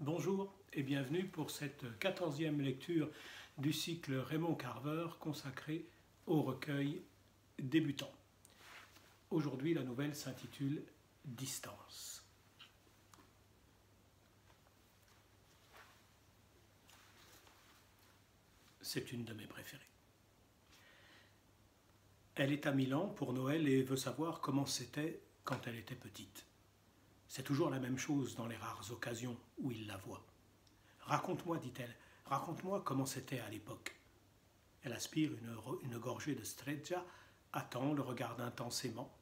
Bonjour et bienvenue pour cette 14e lecture du cycle Raymond Carver consacré au recueil débutant. Aujourd'hui, la nouvelle s'intitule Distance. C'est une de mes préférées. Elle est à Milan pour Noël et veut savoir comment c'était quand elle était petite. C'est toujours la même chose dans les rares occasions où il la voit. Raconte-moi, dit-elle, raconte-moi comment c'était à l'époque. Elle aspire une gorgée de Strezza, attend, le regarde intensément.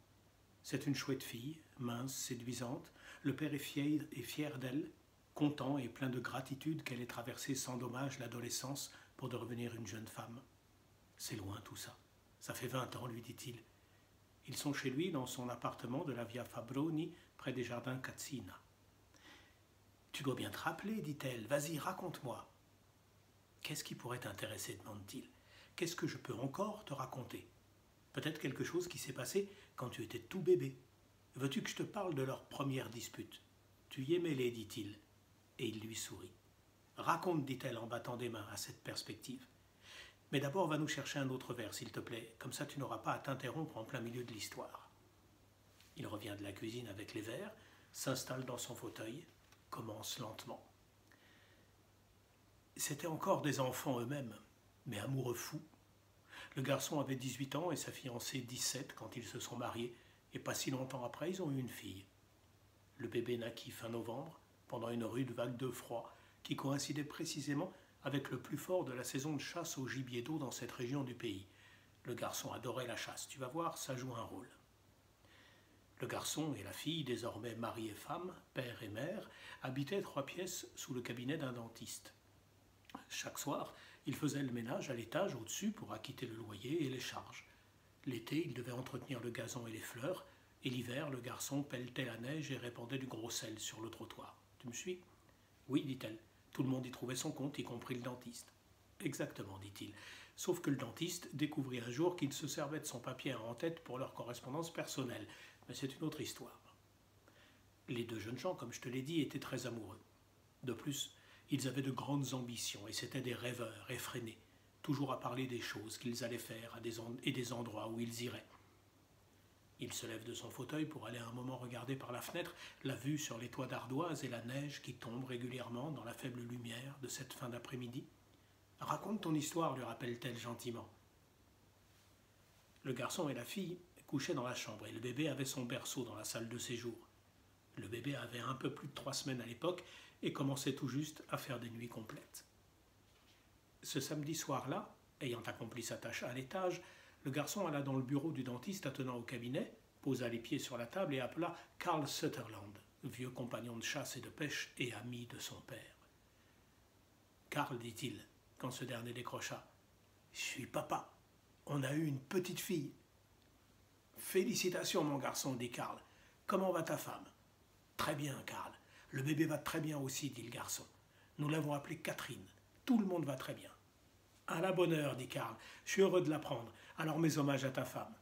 C'est une chouette fille, mince, séduisante. Le père est fier d'elle, content et plein de gratitude qu'elle ait traversé sans dommage l'adolescence pour devenir une jeune femme. C'est loin tout ça. Ça fait 20 ans, lui dit-il. Ils sont chez lui dans son appartement de la Via Fabroni, près des jardins Cazzina. Tu dois bien te rappeler, dit-elle. Vas-y, raconte-moi. Qu'est-ce qui pourrait t'intéresser, demande-t-il. Qu'est-ce que je peux encore te raconter? Peut-être quelque chose qui s'est passé quand tu étais tout bébé. Veux-tu que je te parle de leur première dispute? Tu y es mêlé, dit-il. Et il lui sourit. Raconte, dit-elle en battant des mains à cette perspective. Mais d'abord, va nous chercher un autre verre, s'il te plaît. Comme ça, tu n'auras pas à t'interrompre en plein milieu de l'histoire. Il revient de la cuisine avec les verres, s'installe dans son fauteuil, commence lentement. C'étaient encore des enfants eux-mêmes, mais amoureux fous. Le garçon avait 18 ans et sa fiancée 17 quand ils se sont mariés, et pas si longtemps après, ils ont eu une fille. Le bébé naquit fin novembre, pendant une rude vague de froid, qui coïncidait précisément avec le plus fort de la saison de chasse au gibier d'eau dans cette région du pays. Le garçon adorait la chasse, tu vas voir, ça joue un rôle. Le garçon et la fille, désormais mari et femme, père et mère, habitaient 3 pièces sous le cabinet d'un dentiste. Chaque soir, ils faisaient le ménage à l'étage au-dessus pour acquitter le loyer et les charges. L'été, ils devaient entretenir le gazon et les fleurs, et l'hiver, le garçon pelletait la neige et répandait du gros sel sur le trottoir. Tu me suis? Oui, dit-elle. Tout le monde y trouvait son compte, y compris le dentiste. Exactement, dit-il. Sauf que le dentiste découvrit un jour qu'il se servait de son papier en tête pour leur correspondance personnelle. Mais c'est une autre histoire. Les 2 jeunes gens, comme je te l'ai dit, étaient très amoureux. De plus, ils avaient de grandes ambitions et c'étaient des rêveurs effrénés, toujours à parler des choses qu'ils allaient faire et des endroits où ils iraient. Il se lève de son fauteuil pour aller un moment regarder par la fenêtre la vue sur les toits d'ardoise et la neige qui tombe régulièrement dans la faible lumière de cette fin d'après-midi. « Raconte ton histoire, lui rappelle-t-elle gentiment. Le garçon et la fille couchaient dans la chambre et le bébé avait son berceau dans la salle de séjour. Le bébé avait un peu plus de 3 semaines à l'époque et commençait tout juste à faire des nuits complètes. Ce samedi soir-là, ayant accompli sa tâche à l'étage, le garçon alla dans le bureau du dentiste attenant au cabinet, posa les pieds sur la table et appela Karl Sutherland, vieux compagnon de chasse et de pêche et ami de son père. « Karl, dit-il, quand ce dernier décrocha, « je suis papa, on a eu une petite fille. »« Félicitations, mon garçon, dit Karl. Comment va ta femme ?»« Très bien, Karl. Le bébé va très bien aussi, dit le garçon. Nous l'avons appelée Catherine. Tout le monde va très bien. »« À la bonne heure, dit Karl. Je suis heureux de l'apprendre. Alors mes hommages à ta femme.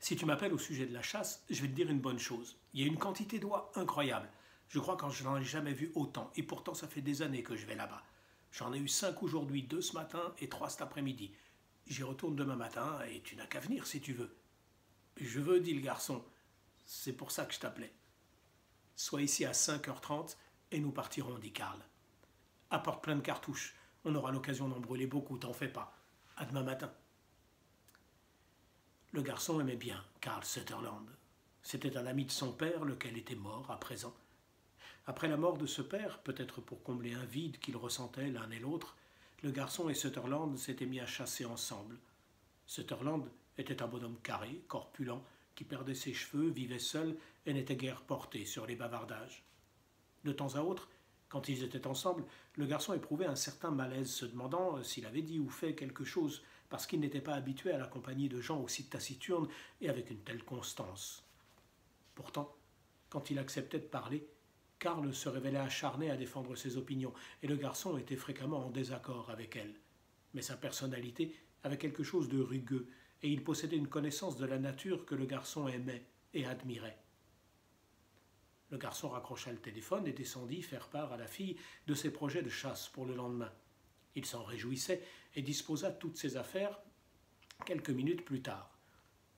Si tu m'appelles au sujet de la chasse, je vais te dire une bonne chose. Il y a une quantité d'oies incroyable. Je crois que je n'en ai jamais vu autant. Et pourtant, ça fait des années que je vais là-bas. J'en ai eu 5 aujourd'hui, 2 ce matin et 3 cet après-midi. J'y retourne demain matin et tu n'as qu'à venir si tu veux. Je veux, dit le garçon. C'est pour ça que je t'appelais. Sois ici à 5h30 et nous partirons, dit Karl. Apporte plein de cartouches. On aura l'occasion d'en brûler beaucoup, t'en fais pas. À demain matin. Le garçon aimait bien Karl Sutherland. C'était un ami de son père, lequel était mort à présent. Après la mort de ce père, peut-être pour combler un vide qu'ils ressentaient l'un et l'autre, le garçon et Sutherland s'étaient mis à chasser ensemble. Sutherland était un bonhomme carré, corpulent, qui perdait ses cheveux, vivait seul et n'était guère porté sur les bavardages. De temps à autre, quand ils étaient ensemble, le garçon éprouvait un certain malaise, se demandant s'il avait dit ou fait quelque chose, parce qu'il n'était pas habitué à la compagnie de gens aussi taciturnes et avec une telle constance. Pourtant, quand il acceptait de parler, Karl se révélait acharné à défendre ses opinions, et le garçon était fréquemment en désaccord avec elle. Mais sa personnalité avait quelque chose de rugueux, et il possédait une connaissance de la nature que le garçon aimait et admirait. Le garçon raccrocha le téléphone et descendit faire part à la fille de ses projets de chasse pour le lendemain. Il s'en réjouissait et disposa de toutes ses affaires quelques minutes plus tard.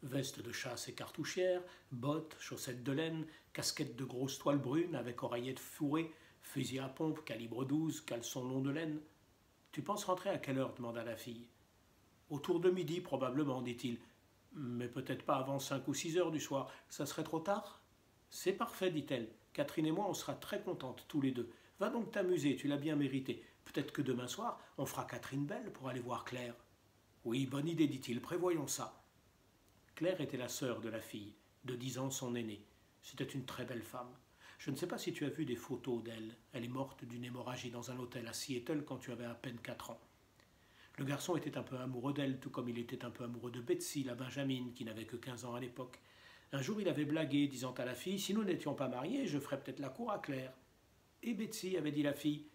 Veste de chasse et cartouchière, bottes, chaussettes de laine, casquette de grosse toile brune avec oreillettes fourrées, fusil à pompe calibre 12, caleçon long de laine. « Tu penses rentrer à quelle heure » demanda la fille. « Autour de midi, probablement, dit-il. Mais peut-être pas avant 5 ou 6 heures du soir. Ça serait trop tard ?»« C'est parfait, dit-elle. Catherine et moi, on sera très contentes, tous les deux. Va donc t'amuser, tu l'as bien mérité. Peut-être que demain soir, on fera Catherine belle pour aller voir Claire. »« Oui, bonne idée, dit-il. Prévoyons ça. » Claire était la sœur de la fille, de 10 ans son aînée. C'était une très belle femme. Je ne sais pas si tu as vu des photos d'elle. Elle est morte d'une hémorragie dans un hôtel à Seattle quand tu avais à peine 4 ans. Le garçon était un peu amoureux d'elle, tout comme il était un peu amoureux de Betsy, la Benjamine, qui n'avait que 15 ans à l'époque. Un jour, il avait blagué, disant à la fille « Si nous n'étions pas mariés, je ferais peut-être la cour à Claire. » Et Betsy, avait dit la fille.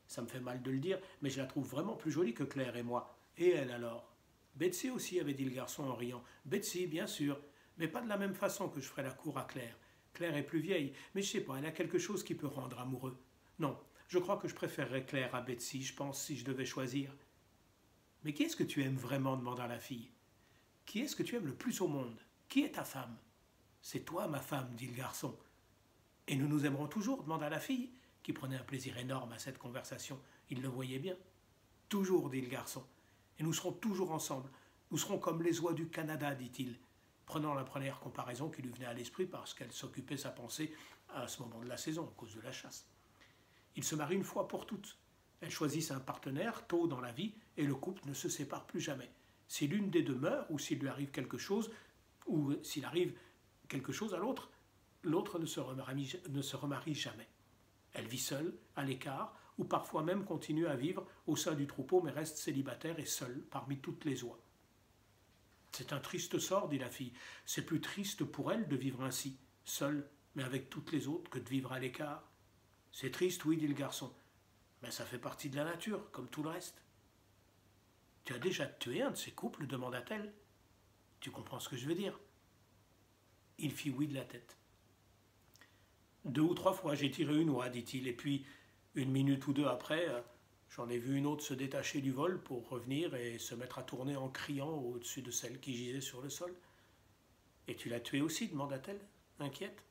Ça me fait mal de le dire, mais je la trouve vraiment plus jolie que Claire et moi. Et elle alors ? Betsy aussi, avait dit le garçon en riant. Betsy, bien sûr, mais pas de la même façon que je ferais la cour à Claire. Claire est plus vieille, mais je sais pas, elle a quelque chose qui peut rendre amoureux. Non, je crois que je préférerais Claire à Betsy, je pense, si je devais choisir. Mais qui est-ce que tu aimes vraiment demanda la fille. Qui est-ce que tu aimes le plus au monde? Qui est ta femme? C'est toi, ma femme, dit le garçon. Et nous nous aimerons toujours demanda la fille, qui prenait un plaisir énorme à cette conversation. Il le voyait bien. Toujours, dit le garçon. Et nous serons toujours ensemble. Nous serons comme les oies du Canada, dit-il, prenant la première comparaison qui lui venait à l'esprit parce qu'elle s'occupait sa pensée à ce moment de la saison, à cause de la chasse. Ils se marient une fois pour toutes. Elles choisissent un partenaire tôt dans la vie et le couple ne se sépare plus jamais. Si l'une des deux meurt ou s'il lui arrive quelque chose, ou s'il arrive quelque chose à l'autre, l'autre ne se remarie jamais. Elle vit seule, à l'écart, ou parfois même continue à vivre au sein du troupeau mais reste célibataire et seule parmi toutes les oies. C'est un triste sort, dit la fille. C'est plus triste pour elle de vivre ainsi, seule, mais avec toutes les autres, que de vivre à l'écart. C'est triste, oui, dit le garçon. Mais ça fait partie de la nature, comme tout le reste. Tu as déjà tué un de ces couples demanda-t-elle. Tu comprends ce que je veux dire? Il fit oui de la tête. 2 ou 3 fois j'ai tiré une oie, dit-il, et puis, 1 minute ou 2 après, j'en ai vu une autre se détacher du vol pour revenir et se mettre à tourner en criant au-dessus de celle qui gisait sur le sol. Et tu l'as tuée aussi demanda-t-elle, inquiète.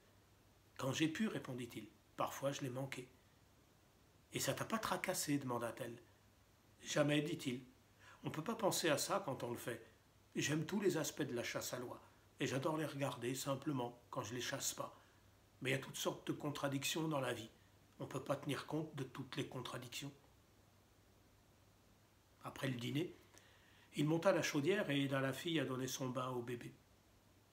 Quand j'ai pu, répondit-il. Parfois je l'ai manqué. Et ça t'a pas tracassé demanda-t-elle. Jamais, dit-il. On ne peut pas penser à ça quand on le fait. J'aime tous les aspects de la chasse à l'oie, et j'adore les regarder simplement quand je les chasse pas. Mais il y a toutes sortes de contradictions dans la vie. On ne peut pas tenir compte de toutes les contradictions. Après le dîner, il monta la chaudière et aida la fille à donner son bain au bébé.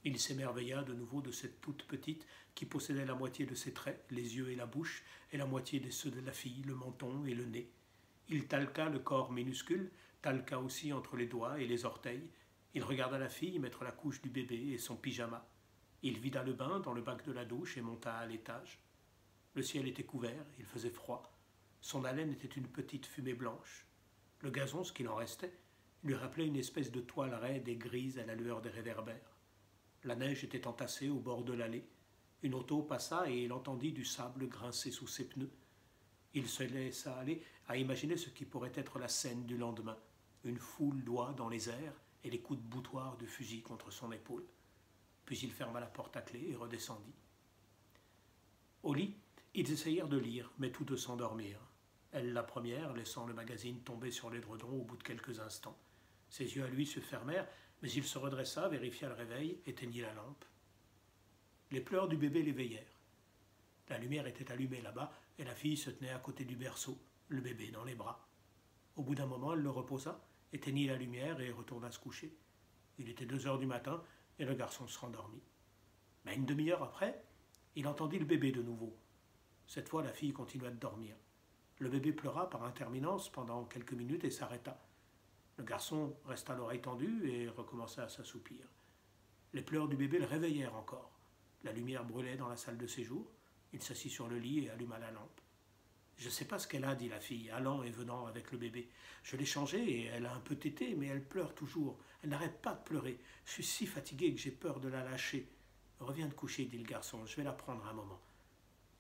Il s'émerveilla de nouveau de cette toute petite qui possédait la moitié de ses traits, les yeux et la bouche, et la moitié de ceux de la fille, le menton et le nez. Il talqua le corps minuscule, talqua aussi entre les doigts et les orteils. Il regarda la fille mettre la couche du bébé et son pyjama. Il vida le bain dans le bac de la douche et monta à l'étage. Le ciel était couvert, il faisait froid. Son haleine était une petite fumée blanche. Le gazon, ce qu'il en restait, lui rappelait une espèce de toile raide et grise à la lueur des réverbères. La neige était entassée au bord de l'allée. Une auto passa et il entendit du sable grincer sous ses pneus. Il se laissa aller à imaginer ce qui pourrait être la scène du lendemain. Une foule d'oies dans les airs et les coups de boutoir de fusil contre son épaule. Puis il ferma la porte à clé et redescendit. Au lit, ils essayèrent de lire, mais tous deux s'endormirent. Elle la première, laissant le magazine tomber sur l'édredon au bout de quelques instants. Ses yeux à lui se fermèrent, mais il se redressa, vérifia le réveil, éteignit la lampe. Les pleurs du bébé l'éveillèrent. La lumière était allumée là-bas, et la fille se tenait à côté du berceau, le bébé dans les bras. Au bout d'un moment, elle le reposa, éteignit la lumière et retourna se coucher. Il était 2 heures du matin, et le garçon se rendormit. Mais une demi-heure après, il entendit le bébé de nouveau. Cette fois, la fille continua de dormir. Le bébé pleura par intermittence pendant quelques minutes et s'arrêta. Le garçon resta l'oreille tendue et recommença à s'assoupir. Les pleurs du bébé le réveillèrent encore. La lumière brûlait dans la salle de séjour. Il s'assit sur le lit et alluma la lampe. « Je ne sais pas ce qu'elle a, dit la fille, allant et venant avec le bébé. Je l'ai changée et elle a un peu tété, mais elle pleure toujours. Elle n'arrête pas de pleurer. Je suis si fatigué que j'ai peur de la lâcher. Reviens te coucher, dit le garçon, je vais la prendre un moment.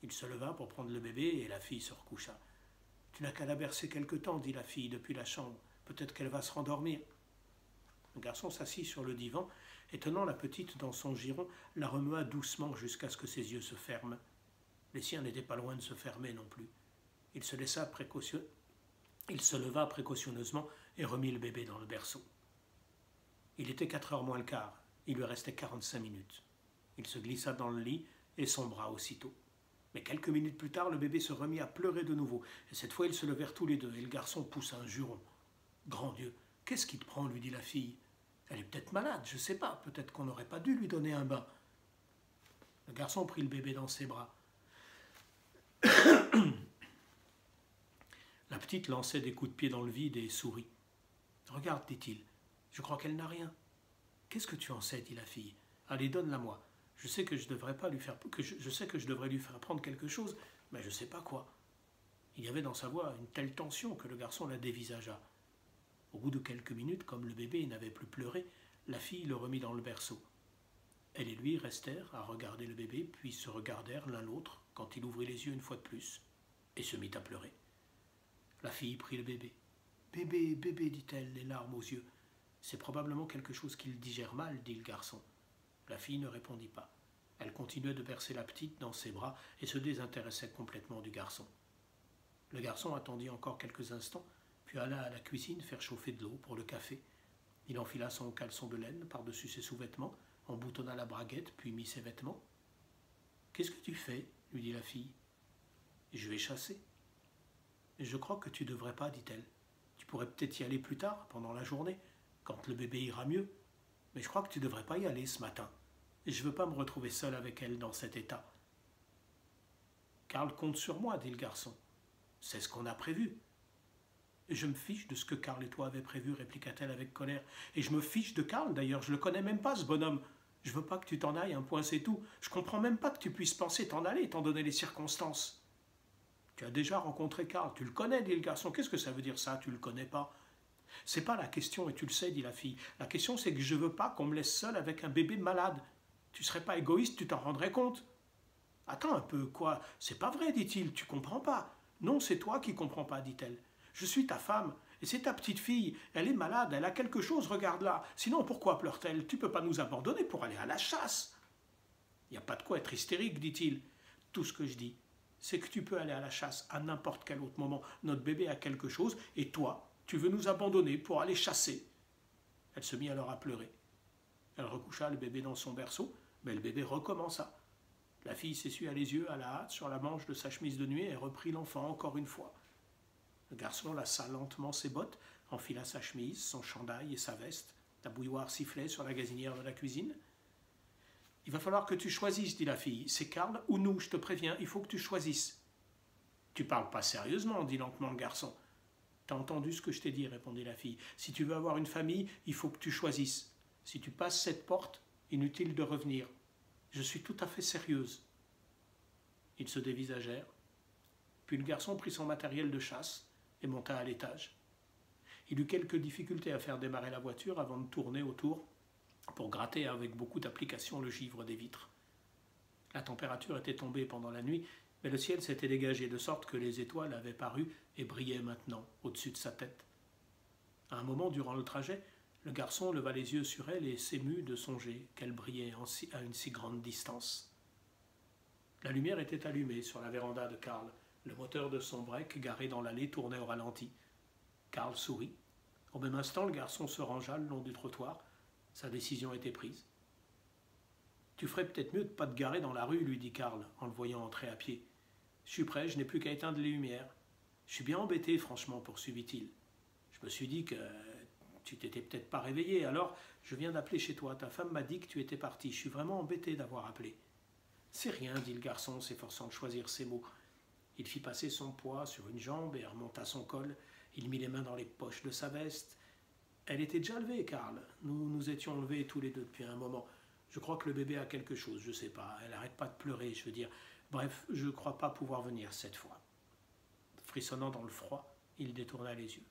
Il se leva pour prendre le bébé et la fille se recoucha. « Tu n'as qu'à la bercer quelque temps, dit la fille depuis la chambre. Peut-être qu'elle va se rendormir. » Le garçon s'assit sur le divan et tenant la petite dans son giron, la remua doucement jusqu'à ce que ses yeux se ferment. Les siens n'étaient pas loin de se fermer non plus. Il se leva précautionneusement et remit le bébé dans le berceau. Il était 4 heures moins le quart. Il lui restait 45 minutes. Il se glissa dans le lit et sombra aussitôt. Mais quelques minutes plus tard, le bébé se remit à pleurer de nouveau. Et cette fois, ils se levèrent tous les deux et le garçon poussa un juron. « Grand Dieu, qu'est-ce qui te prend ?» lui dit la fille. « Elle est peut-être malade, je ne sais pas. Peut-être qu'on n'aurait pas dû lui donner un bain. » Le garçon prit le bébé dans ses bras. La petite lançait des coups de pied dans le vide et sourit. « Regarde, dit-il, je crois qu'elle n'a rien. »« Qu'est-ce que tu en sais ?» dit la fille. « Allez, donne-la-moi. Je sais que je devrais lui faire prendre quelque chose, mais je ne sais pas quoi. » Il y avait dans sa voix une telle tension que le garçon la dévisagea. Au bout de quelques minutes, comme le bébé n'avait plus pleuré, la fille le remit dans le berceau. Elle et lui restèrent à regarder le bébé, puis se regardèrent l'un l'autre quand il ouvrit les yeux une fois de plus et se mit à pleurer. La fille prit le bébé. « Bébé, bébé, dit-elle, les larmes aux yeux. C'est probablement quelque chose qu'il digère mal, dit le garçon. La fille ne répondit pas. Elle continuait de bercer la petite dans ses bras et se désintéressait complètement du garçon. Le garçon attendit encore quelques instants, puis alla à la cuisine faire chauffer de l'eau pour le café. Il enfila son caleçon de laine par-dessus ses sous-vêtements, emboutonna la braguette, puis mit ses vêtements. « Qu'est-ce que tu fais ?» lui dit la fille. « Je vais chasser. »« Je crois que tu ne devrais pas, dit-elle. Tu pourrais peut-être y aller plus tard, pendant la journée, quand le bébé ira mieux. Mais je crois que tu ne devrais pas y aller ce matin. Et je ne veux pas me retrouver seul avec elle dans cet état. »« Karl compte sur moi, dit le garçon. C'est ce qu'on a prévu. »« Je me fiche de ce que Karl et toi avez prévu, répliqua-t-elle avec colère. Et je me fiche de Karl, d'ailleurs, je le connais même pas, ce bonhomme. Je veux pas que tu t'en ailles, un point c'est tout. Je comprends même pas que tu puisses penser t'en aller, étant donné les circonstances. »« Tu as déjà rencontré Karl, tu le connais, dit le garçon. Qu'est-ce que ça veut dire ça, tu le connais pas ? » « C'est pas la question, et tu le sais, dit la fille. La question, c'est que je veux pas qu'on me laisse seul avec un bébé malade. Tu serais pas égoïste, tu t'en rendrais compte. »« Attends un peu, quoi ? C'est pas vrai, dit-il, tu comprends pas. »« Non, c'est toi qui comprends pas, dit-elle. Je suis ta femme, et c'est ta petite fille. Elle est malade, elle a quelque chose, regarde-la. Sinon, pourquoi pleure-t-elle ? Tu peux pas nous abandonner pour aller à la chasse. »« Il n'y a pas de quoi être hystérique, dit-il. Tout ce que je dis, c'est que tu peux aller à la chasse à n'importe quel autre moment. Notre bébé a quelque chose, et toi, tu veux nous abandonner pour aller chasser. » Elle se mit alors à pleurer. Elle recoucha le bébé dans son berceau, mais le bébé recommença. La fille s'essuya les yeux à la hâte sur la manche de sa chemise de nuit et reprit l'enfant encore une fois. Le garçon lassa lentement ses bottes, enfila sa chemise, son chandail et sa veste. La bouilloire sifflait sur la gazinière de la cuisine. « Il va falloir que tu choisisses, dit la fille. C'est Karl ou nous, je te préviens, il faut que tu choisisses. »« Tu parles pas sérieusement, dit lentement le garçon. »« T'as entendu ce que je t'ai dit, répondit la fille. Si tu veux avoir une famille, il faut que tu choisisses. Si tu passes cette porte, inutile de revenir. Je suis tout à fait sérieuse. » Ils se dévisagèrent. Puis le garçon prit son matériel de chasse et monta à l'étage. Il eut quelques difficultés à faire démarrer la voiture avant de tourner autour pour gratter avec beaucoup d'application le givre des vitres. La température était tombée pendant la nuit, mais le ciel s'était dégagé de sorte que les étoiles avaient paru et brillaient maintenant au-dessus de sa tête. À un moment durant le trajet, le garçon leva les yeux sur elle et s'émut de songer qu'elle brillait à une si grande distance. La lumière était allumée sur la véranda de Karl. Le moteur de son break, garé dans l'allée, tournait au ralenti. Karl sourit. Au même instant, le garçon se rangea le long du trottoir. Sa décision était prise. « Tu ferais peut-être mieux de ne pas te garer dans la rue, lui dit Karl, en le voyant entrer à pied. Je suis prêt, je n'ai plus qu'à éteindre les lumières. Je suis bien embêté, franchement, poursuivit-il. Je me suis dit que tu t'étais peut-être pas réveillé, alors je viens d'appeler chez toi. Ta femme m'a dit que tu étais parti. Je suis vraiment embêté d'avoir appelé. »« C'est rien, dit le garçon, s'efforçant de choisir ses mots. Il fit passer son poids sur une jambe et remonta son col. Il mit les mains dans les poches de sa veste. Elle était déjà levée, Karl. Nous nous étions levés tous les deux depuis un moment. Je crois que le bébé a quelque chose, je sais pas. Elle n'arrête pas de pleurer, je veux dire. Bref, je ne crois pas pouvoir venir cette fois. Frissonnant dans le froid, il détourna les yeux.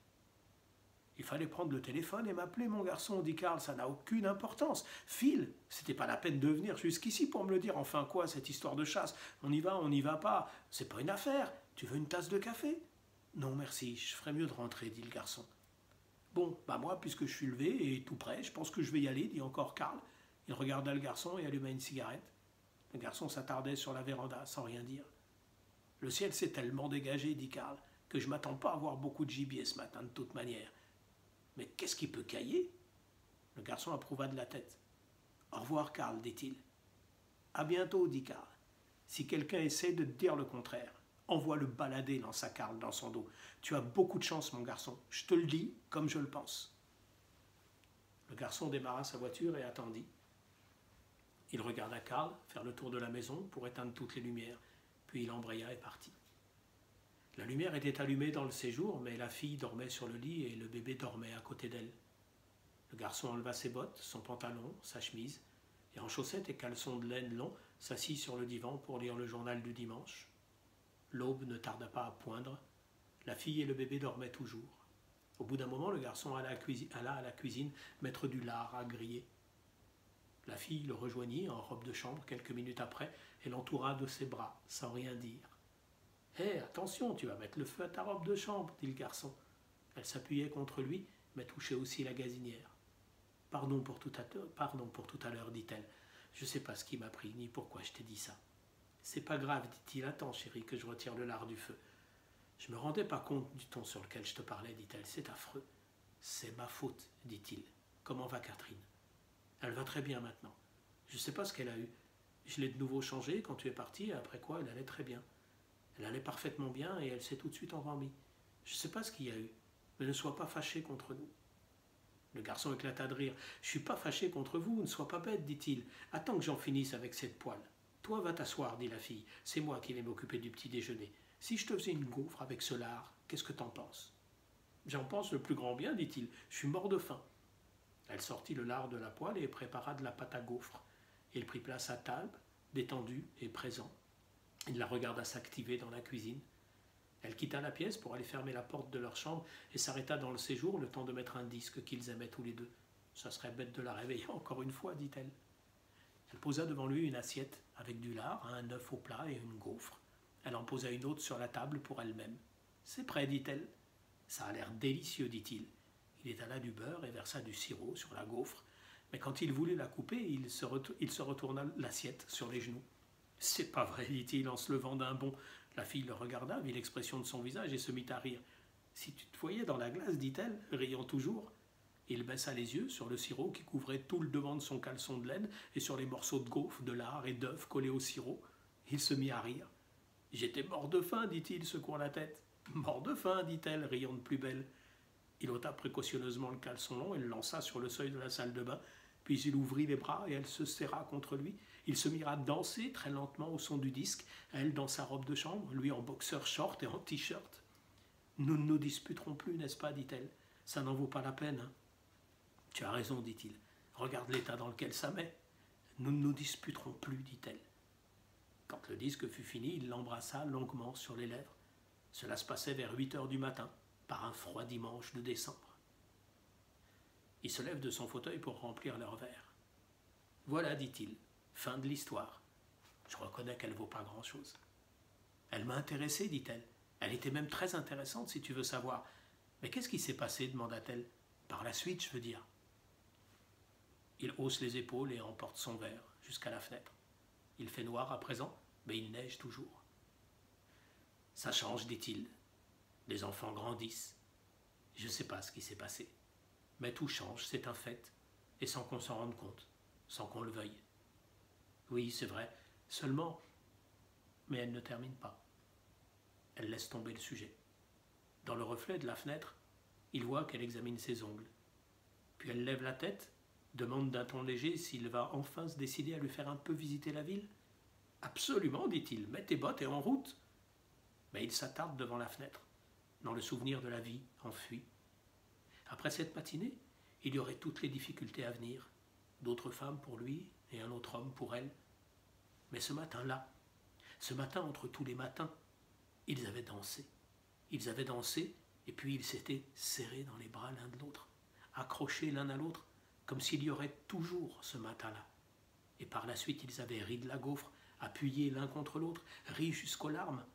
Il fallait prendre le téléphone et m'appeler, mon garçon, dit Karl, ça n'a aucune importance. File, c'était pas la peine de venir jusqu'ici pour me le dire. Enfin quoi, cette histoire de chasse? On y va, on n'y va pas. C'est pas une affaire. Tu veux une tasse de café? Non, merci, je ferais mieux de rentrer, dit le garçon. Bon, bah moi, puisque je suis levé et tout prêt, je pense que je vais y aller, dit encore Karl. Il regarda le garçon et alluma une cigarette. Le garçon s'attardait sur la véranda sans rien dire. Le ciel s'est tellement dégagé, dit Karl, que je m'attends pas à voir beaucoup de gibier ce matin de toute manière. Mais qu'est-ce qui peut cailler? Le garçon approuva de la tête. Au revoir, Karl, dit-il. À bientôt, dit Karl. Si quelqu'un essaie de te dire le contraire, envoie-le balader, lança Karl dans son dos. Tu as beaucoup de chance, mon garçon. Je te le dis comme je le pense. Le garçon démarra sa voiture et attendit. Il regarda Karl faire le tour de la maison pour éteindre toutes les lumières, puis il embraya et partit. La lumière était allumée dans le séjour, mais la fille dormait sur le lit et le bébé dormait à côté d'elle. Le garçon enleva ses bottes, son pantalon, sa chemise, et en chaussettes et caleçons de laine longs, s'assit sur le divan pour lire le journal du dimanche. L'aube ne tarda pas à poindre. La fille et le bébé dormaient toujours. Au bout d'un moment, le garçon alla à la cuisine mettre du lard à griller. La fille le rejoignit en robe de chambre quelques minutes après et l'entoura de ses bras, sans rien dire. « Hé, attention, tu vas mettre le feu à ta robe de chambre, dit le garçon. Elle s'appuyait contre lui, mais touchait aussi la gazinière. Pardon pour tout à l'heure, dit-elle. Je ne sais pas ce qui m'a pris, ni pourquoi je t'ai dit ça. C'est pas grave, dit-il. Attends, chérie, que je retire le lard du feu. Je me rendais pas compte du ton sur lequel je te parlais, dit-elle. C'est affreux. C'est ma faute, dit-il. Comment va Catherine? Elle va très bien maintenant. Je ne sais pas ce qu'elle a eu. Je l'ai de nouveau changée quand tu es parti, et après quoi elle allait très bien. Elle allait parfaitement bien et elle s'est tout de suite endormie. Je ne sais pas ce qu'il y a eu, mais ne sois pas fâché contre nous. Le garçon éclata de rire. Je ne suis pas fâché contre vous, ne sois pas bête, dit-il. Attends que j'en finisse avec cette poêle. Toi, va t'asseoir, dit la fille. C'est moi qui vais m'occuper du petit déjeuner. Si je te faisais une gaufre avec ce lard, qu'est-ce que t'en penses? J'en pense le plus grand bien, dit-il. Je suis mort de faim. Elle sortit le lard de la poêle et prépara de la pâte à gaufres. Il prit place à table, détendu et présent. Il la regarda s'activer dans la cuisine. Elle quitta la pièce pour aller fermer la porte de leur chambre et s'arrêta dans le séjour le temps de mettre un disque qu'ils aimaient tous les deux. Ça serait bête de la réveiller encore une fois, dit-elle. Elle posa devant lui une assiette avec du lard, un œuf au plat et une gaufre. Elle en posa une autre sur la table pour elle-même. C'est prêt, dit-elle. Ça a l'air délicieux, dit-il. Il étala du beurre et versa du sirop sur la gaufre, mais quand il voulut la couper, il se retourna l'assiette sur les genoux. C'est pas vrai, dit-il en se levant d'un bond. La fille le regarda, vit l'expression de son visage et se mit à rire. Si tu te voyais dans la glace, dit-elle, riant toujours. Il baissa les yeux sur le sirop qui couvrait tout le devant de son caleçon de laine et sur les morceaux de gaufre, de lard et d'œufs collés au sirop. Il se mit à rire. J'étais mort de faim, dit-il, secouant la tête. Mort de faim, dit-elle, riant de plus belle. Il ôta précautionneusement le caleçon long et le lança sur le seuil de la salle de bain. Puis il ouvrit les bras et elle se serra contre lui. Ils se mirent à danser très lentement au son du disque, elle dans sa robe de chambre, lui en boxeur short et en t-shirt. Nous ne nous disputerons plus, n'est-ce pas, dit-elle. Ça n'en vaut pas la peine. Hein. Tu as raison, dit-il. Regarde l'état dans lequel ça met. Nous ne nous disputerons plus, dit-elle. Quand le disque fut fini, il l'embrassa longuement sur les lèvres. Cela se passait vers 8 heures du matin, par un froid dimanche de décembre. Il se lève de son fauteuil pour remplir leur verre. Voilà, dit-il, fin de l'histoire. Je reconnais qu'elle ne vaut pas grand-chose. Elle m'a intéressé, dit-elle. Elle était même très intéressante, si tu veux savoir. Mais qu'est-ce qui s'est passé, demanda-t-elle. Par la suite, je veux dire. Il hausse les épaules et emporte son verre jusqu'à la fenêtre. Il fait noir à présent, mais il neige toujours. Ça change, dit-il. Les enfants grandissent. Je ne sais pas ce qui s'est passé. Mais tout change, c'est un fait, et sans qu'on s'en rende compte, sans qu'on le veuille. Oui, c'est vrai, seulement... Mais elle ne termine pas. Elle laisse tomber le sujet. Dans le reflet de la fenêtre, il voit qu'elle examine ses ongles. Puis elle lève la tête, demande d'un ton léger s'il va enfin se décider à lui faire un peu visiter la ville. « Absolument, dit-il, mets tes bottes et en route !» Mais il s'attarde devant la fenêtre, dans le souvenir de la vie enfuie. Après cette matinée, il y aurait toutes les difficultés à venir, d'autres femmes pour lui et un autre homme pour elle. Mais ce matin-là, ce matin entre tous les matins, ils avaient dansé. Ils avaient dansé Et puis ils s'étaient serrés dans les bras l'un de l'autre, accrochés l'un à l'autre, comme s'il y aurait toujours ce matin-là. Et par la suite, ils avaient ri de la gaufre, appuyés l'un contre l'autre, ri jusqu'aux larmes,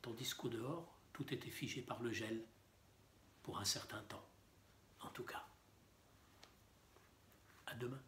tandis qu'au dehors, tout était figé par le gel, pour un certain temps, en tout cas. À demain.